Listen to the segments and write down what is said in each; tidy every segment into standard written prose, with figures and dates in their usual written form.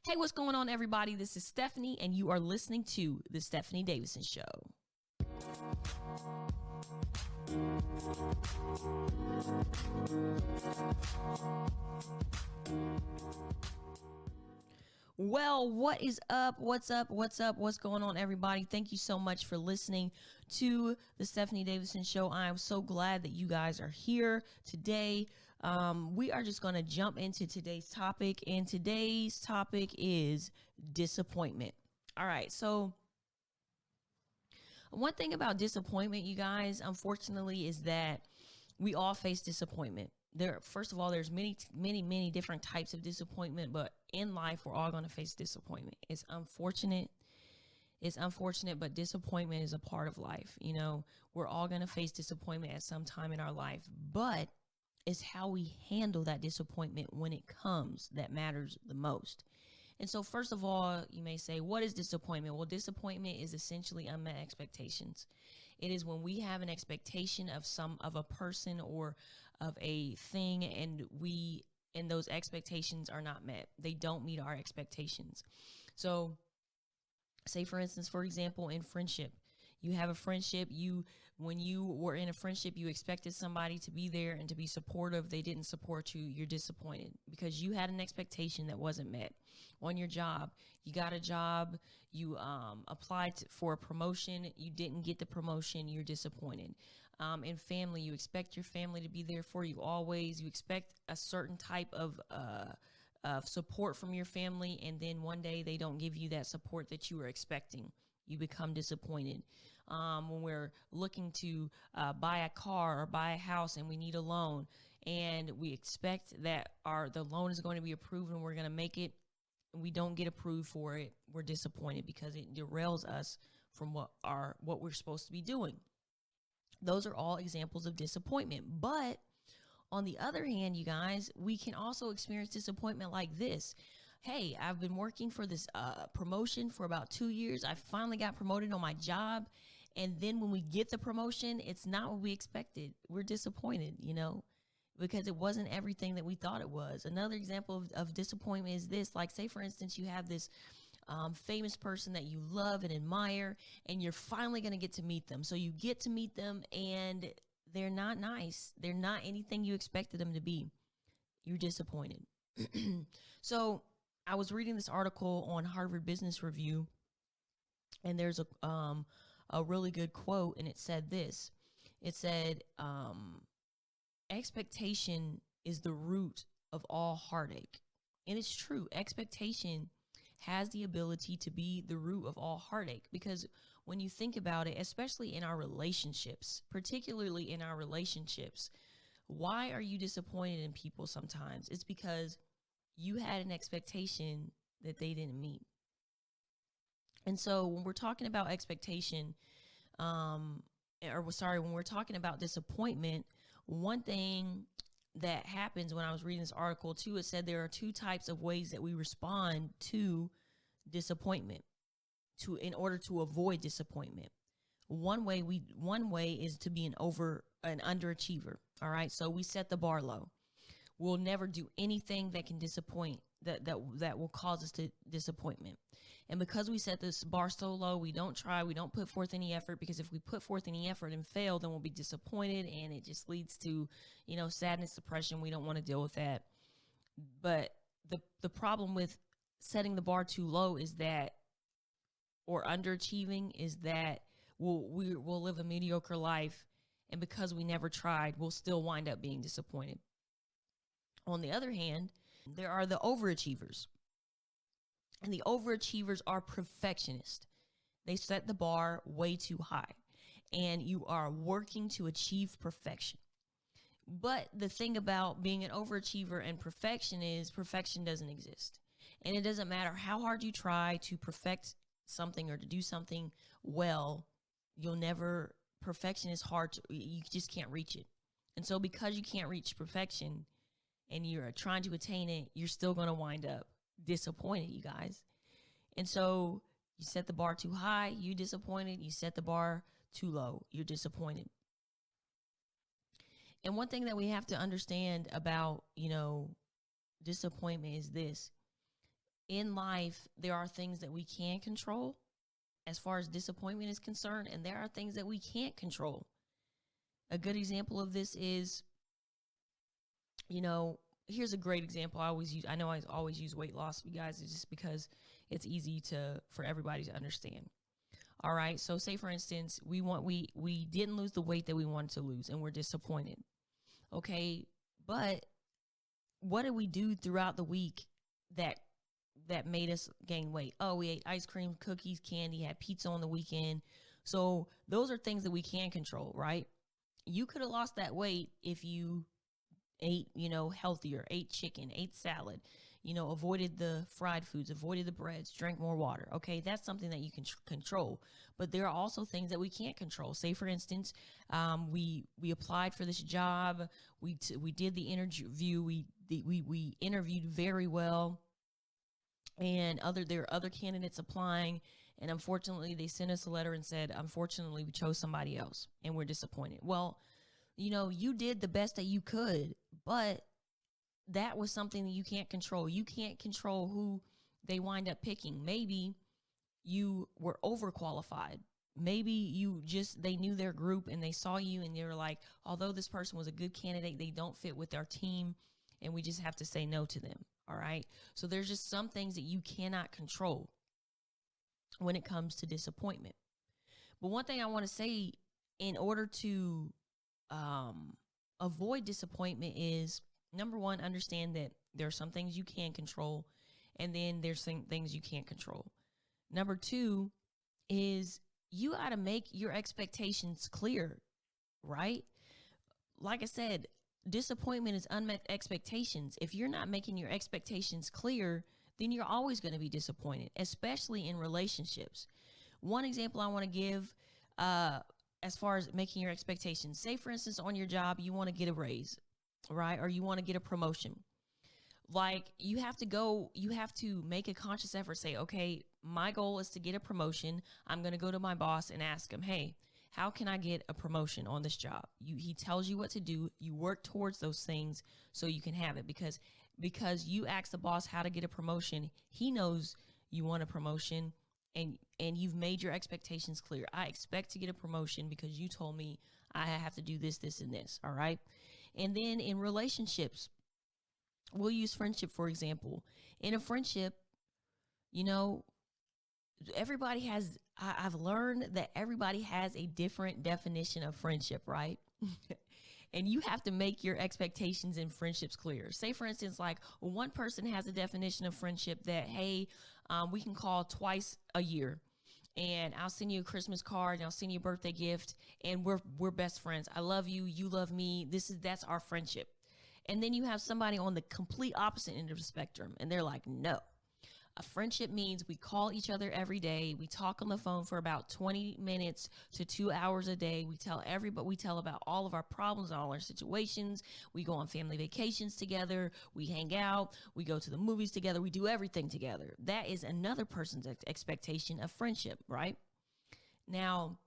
Hey, what's going on, everybody? This is Stephanie, and you are listening to The Stephanie Davison Show. Well, what is up? What's up? What's up? What's going on, everybody? Thank you so much for listening to the Stephanie Davison Show. I am so glad that you guys are here today. We are just going to jump into today's topic, and today's topic is disappointment. All right, so one thing about disappointment, you guys, unfortunately, is that we all face disappointment. First of all, there's many different types of disappointment, but in life, we're all going to face disappointment. It's unfortunate, but disappointment is a part of life. You know, we're all going to face disappointment at some time in our life, but it's how we handle that disappointment when it comes that matters the most. And so, first of all, you may say, what is disappointment? Well, disappointment is essentially unmet expectations. It is when we have an expectation of a person or of a thing, and those expectations are not met. They don't meet our expectations. So, say for instance, for example, in friendship, you have a friendship. When you were in a friendship, you expected somebody to be there and to be supportive. They didn't support you. You're disappointed because you had an expectation that wasn't met. On your job, you got a job, you applied for a promotion, you didn't get the promotion, you're disappointed. In family, you expect your family to be there for you always. You expect a certain type of support from your family, and then one day they don't give you that support that you were expecting. You become disappointed. When we're looking to buy a car or buy a house and we need a loan, and we expect that the loan is going to be approved and we're going to make it, and we don't get approved for it, we're disappointed because it derails us from what we're supposed to be doing. Those are all examples of disappointment. But on the other hand, you guys, we can also experience disappointment like this. Hey, I've been working for this promotion for about 2 years. I finally got promoted on my job. And then when we get the promotion, it's not what we expected. We're disappointed, because it wasn't everything that we thought it was. Another example of disappointment is this. Like, say, for instance, you have this famous person that you love and admire, and you're finally going to get to meet them. So you get to meet them, and they're not nice. They're not anything you expected them to be. You're disappointed. So I was reading this article on Harvard Business Review, and there's a really good quote, and it said this. It said, expectation is the root of all heartache. And it's true. Expectation has the ability to be the root of all heartache, because when you think about it, especially in our relationships, particularly in our relationships, why are you disappointed in people sometimes? It's because you had an expectation that they didn't meet. And so when we're talking about expectation, when we're talking about disappointment, one thing that happens when I was reading this article too, it said there are two types of ways that we respond to disappointment in order to avoid disappointment. One way is to be an underachiever. All right. So we set the bar low. We'll never do anything that can disappoint, that will cause us to disappointment. And because we set this bar so low, we don't try, we don't put forth any effort, because if we put forth any effort and fail, then we'll be disappointed, and it just leads to, sadness, depression. We don't want to deal with that. But the problem with setting the bar too low is that, or underachieving, is that we'll live a mediocre life, and because we never tried, we'll still wind up being disappointed. On the other hand, there are the overachievers. And the overachievers are perfectionists. They set the bar way too high, and you are working to achieve perfection. But the thing about being an overachiever and perfection is perfection doesn't exist. And it doesn't matter how hard you try to perfect something or to do something well, perfection is hard. You just can't reach it. And so because you can't reach perfection and you're trying to attain it, you're still going to wind up disappointed, you guys. And so you set the bar too high, you're disappointed. You set the bar too low, you're disappointed. And one thing that we have to understand about, disappointment is this. in life, there are things that we can control as far as disappointment is concerned, and there are things that we can't control. A good example of this is, you know, here's a great example I know I always use weight loss, you guys, just because it's easy for everybody to understand. All right. So say for instance, we didn't lose the weight that we wanted to lose and we're disappointed. Okay. But what did we do throughout the week that made us gain weight? Oh, we ate ice cream, cookies, candy, had pizza on the weekend. So those are things that we can control, right? You could have lost that weight if you ate, healthier, ate chicken, ate salad, avoided the fried foods, avoided the breads, drank more water. Okay, that's something that you can control. But there are also things that we can't control. Say, for instance, we applied for this job. We did the interview. We interviewed very well, and there are other candidates applying. And unfortunately, they sent us a letter and said, unfortunately, we chose somebody else, and we're disappointed. Well, you did the best that you could, but that was something that you can't control. You can't control who they wind up picking. Maybe you were overqualified. Maybe they knew their group and they saw you and they were like, although this person was a good candidate, they don't fit with our team and we just have to say no to them. All right. So there's just some things that you cannot control when it comes to disappointment. But one thing I want to say in order to avoid disappointment is, number one, understand that there are some things you can control, and then there's some things you can't control. Number two is you got to make your expectations clear, right? Like I said, disappointment is unmet expectations. If you're not making your expectations clear, then you're always going to be disappointed, especially in relationships. One example I want to give, as far as making your expectations, say for instance, on your job, you want to get a raise, right? Or you want to get a promotion. Like you have to make a conscious effort, say, okay, my goal is to get a promotion. I'm going to go to my boss and ask him, hey, how can I get a promotion on this job? He tells you what to do. You work towards those things so you can have it, because you ask the boss how to get a promotion. He knows you want a promotion, and you've made your expectations clear. I expect to get a promotion because you told me I have to do this, this, and this. All right. And then in relationships, we'll use friendship, for example. In a friendship, I've learned that everybody has a different definition of friendship, right? And you have to make your expectations in friendships clear. Say, for instance, like one person has a definition of friendship that, hey, we can call twice a year, and I'll send you a Christmas card, and I'll send you a birthday gift, and we're best friends. I love you, you love me. That's our friendship. And then you have somebody on the complete opposite end of the spectrum, and they're like, no. A friendship means we call each other every day. We talk on the phone for about 20 minutes to 2 hours a day. We tell about all of our problems, all our situations. We go on family vacations together. We hang out. We go to the movies together. We do everything together. That is another person's expectation of friendship, right? Now,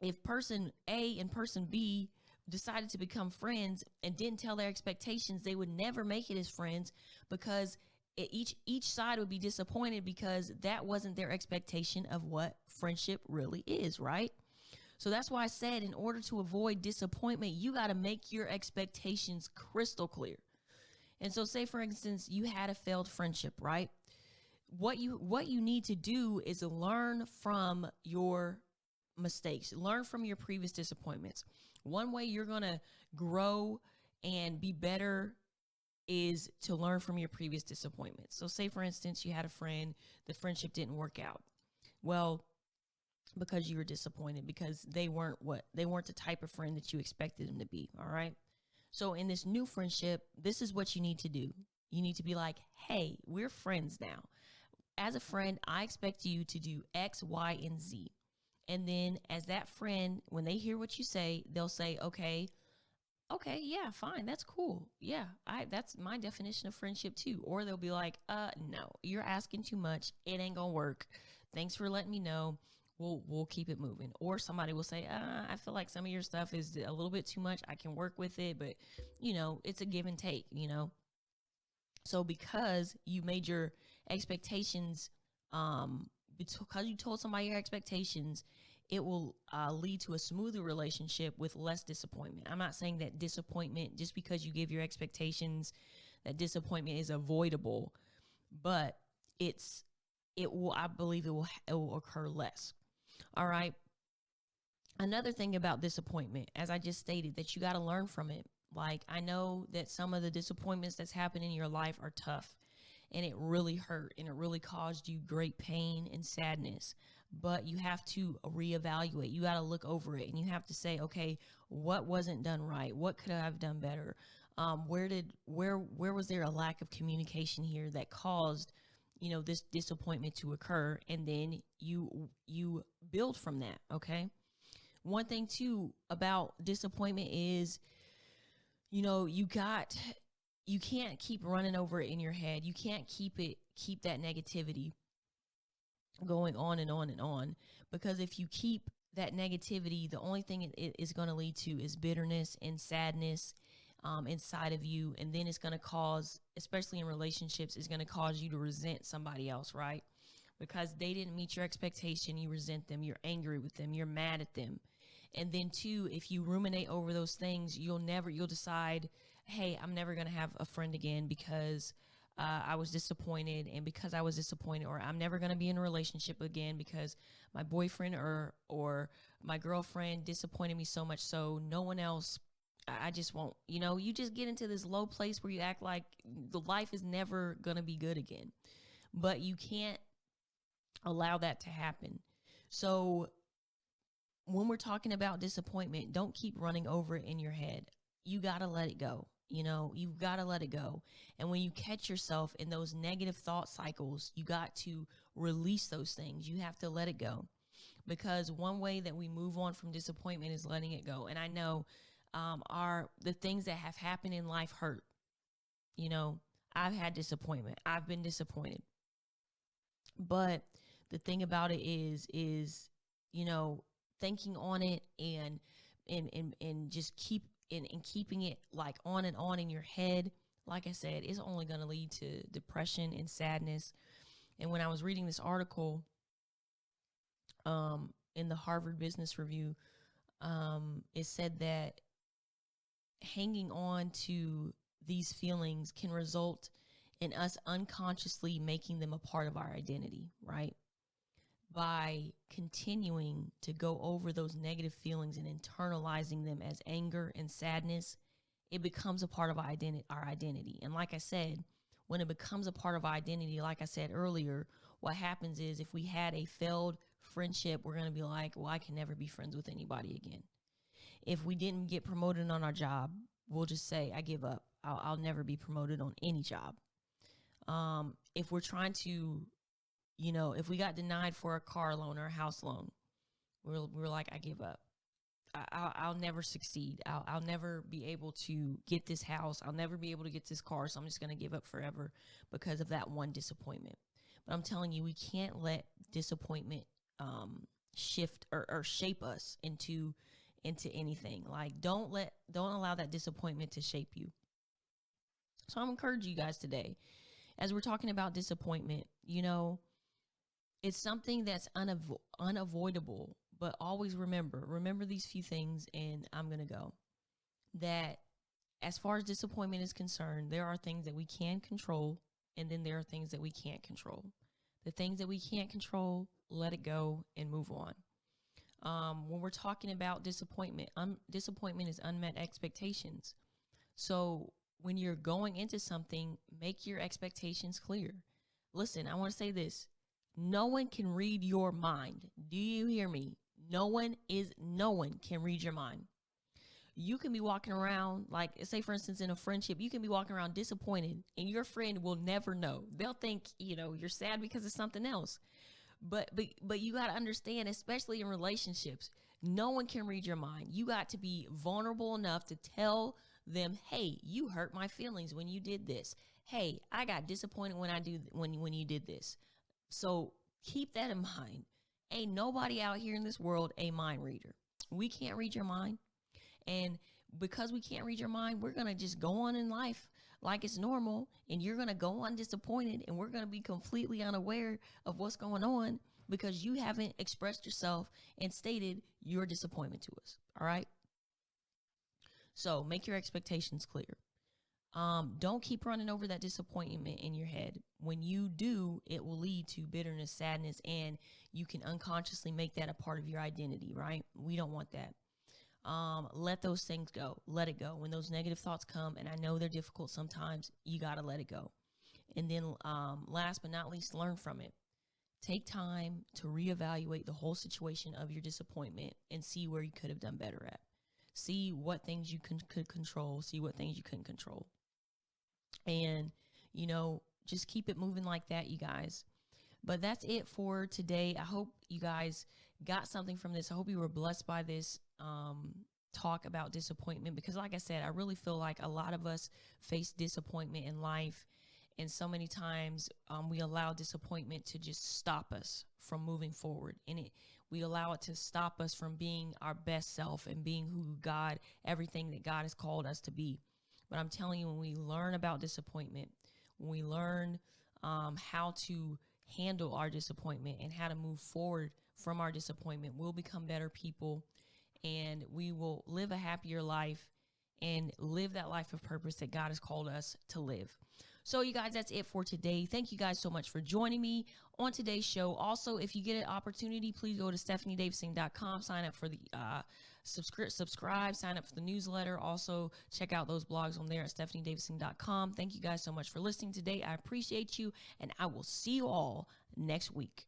if person A and person B decided to become friends and didn't tell their expectations, they would never make it as friends, because each side would be disappointed because that wasn't their expectation of what friendship really is, right? So that's why I said, in order to avoid disappointment, you got to make your expectations crystal clear. And so say, for instance, you had a failed friendship, right? What you need to do is learn from your mistakes, learn from your previous disappointments. One way you're going to grow and be better is to learn from your previous disappointments. So say, for instance, you had a friend, the friendship didn't work out. Well, because you were disappointed, because they weren't the type of friend that you expected them to be. All right. So in this new friendship, this is what you need to do. You need to be like, hey, we're friends now. As a friend, I expect you to do X, Y, and Z. And then as that friend, when they hear what you say, they'll say, okay, yeah, fine. That's cool. Yeah, that's my definition of friendship too. Or they'll be like, no, you're asking too much. It ain't gonna work. Thanks for letting me know. We'll keep it moving. Or somebody will say, I feel like some of your stuff is a little bit too much. I can work with it, but it's a give and take, So because you made your expectations, because you told somebody your expectations, it will lead to a smoother relationship with less disappointment. I'm not saying that disappointment, just because you give your expectations, that disappointment is avoidable, but I believe it will occur less. All right. Another thing about disappointment, as I just stated, that you got to learn from it. Like, I know that some of the disappointments that's happened in your life are tough, and it really hurt, and it really caused you great pain and sadness. But you have to reevaluate. You got to look over it, and you have to say, okay, what wasn't done right? What could I have done better? Where was there a lack of communication here that caused, this disappointment to occur? And then you build from that. Okay. One thing too about disappointment is, you can't keep running over it in your head. You can't keep that negativity going on and on and on, because if you keep that negativity, the only thing it is going to lead to is bitterness and sadness inside of you. And then it's going to cause, especially in relationships, it's going to cause you to resent somebody else, right? Because they didn't meet your expectation, you resent them, you're angry with them, you're mad at them. And then too, if you ruminate over those things, you'll decide, hey, I'm never going to have a friend again because I was disappointed. And because I was disappointed, or I'm never going to be in a relationship again because my boyfriend or my girlfriend disappointed me so much, so no one else, I just won't, you just get into this low place where you act like the life is never going to be good again. But you can't allow that to happen. So when we're talking about disappointment, don't keep running over it in your head. You got to let it go. You've got to let it go. And when you catch yourself in those negative thought cycles, you got to release those things. You have to let it go, because one way that we move on from disappointment is letting it go. And I know the things that have happened in life hurt. I've had disappointment. I've been disappointed. But the thing about it is, thinking on it and just keeping it like on and on in your head, like I said, is only going to lead to depression and sadness. And when I was reading this article in the Harvard Business Review, it said that hanging on to these feelings can result in us unconsciously making them a part of our identity, right? By continuing to go over those negative feelings and internalizing them as anger and sadness, it becomes a part of our identity. And like I said, when it becomes a part of our identity, like I said earlier, what happens is, if we had a failed friendship, we're going to be like, well, I can never be friends with anybody again. If we didn't get promoted on our job, we'll just say, I give up. I'll never be promoted on any job. If we're trying to, if we got denied for a car loan or a house loan, we're like, I give up. I'll never succeed. I'll never be able to get this house. I'll never be able to get this car. So I'm just going to give up forever because of that one disappointment. But I'm telling you, we can't let disappointment shift or shape us into anything. Like, don't allow that disappointment to shape you. So I'm encouraging you guys today, as we're talking about disappointment, it's something that's unavoidable, but always remember these few things, and I'm going to go. That as far as disappointment is concerned, there are things that we can control, and then there are things that we can't control. The things that we can't control, let it go and move on. When we're talking about disappointment is unmet expectations. So when you're going into something, make your expectations clear. Listen, I want to say this. No one can read your mind. Do you hear me? No one can read your mind. You can be walking around, like, say for instance, in a friendship, you can be walking around disappointed, and your friend will never know. They'll think, you're sad because of something else. But you got to understand, especially in relationships, no one can read your mind. You got to be vulnerable enough to tell them, hey, you hurt my feelings when you did this. Hey, I got disappointed when you did this. So keep that in mind. Ain't nobody out here in this world a mind reader. We can't read your mind. And because we can't read your mind, we're going to just go on in life like it's normal, and you're going to go on disappointed, and we're going to be completely unaware of what's going on because you haven't expressed yourself and stated your disappointment to us. All right. So make your expectations clear. Don't keep running over that disappointment in your head. When you do, it will lead to bitterness, sadness, and you can unconsciously make that a part of your identity, right? We don't want that. Let those things go. Let it go. When those negative thoughts come, and I know they're difficult sometimes, you got to let it go. And then last but not least, learn from it. Take time to reevaluate the whole situation of your disappointment and see where you could have done better at. See what things you could control. See what things you couldn't control. And, just keep it moving like that, you guys. But that's it for today. I hope you guys got something from this. I hope you were blessed by this talk about disappointment, because like I said, I really feel like a lot of us face disappointment in life. And so many times we allow disappointment to just stop us from moving forward. And we allow it to stop us from being our best self and being everything that God has called us to be. But I'm telling you, when we learn about disappointment, when we learn how to handle our disappointment and how to move forward from our disappointment, we'll become better people, and we will live a happier life and live that life of purpose that God has called us to live. So you guys, that's it for today. Thank you guys so much for joining me on today's show. Also, if you get an opportunity, please go to stephaniedavison.com, sign up for the subscribe, sign up for the newsletter. Also, check out those blogs on there at stephaniedavison.com. Thank you guys so much for listening today. I appreciate you, and I will see you all next week.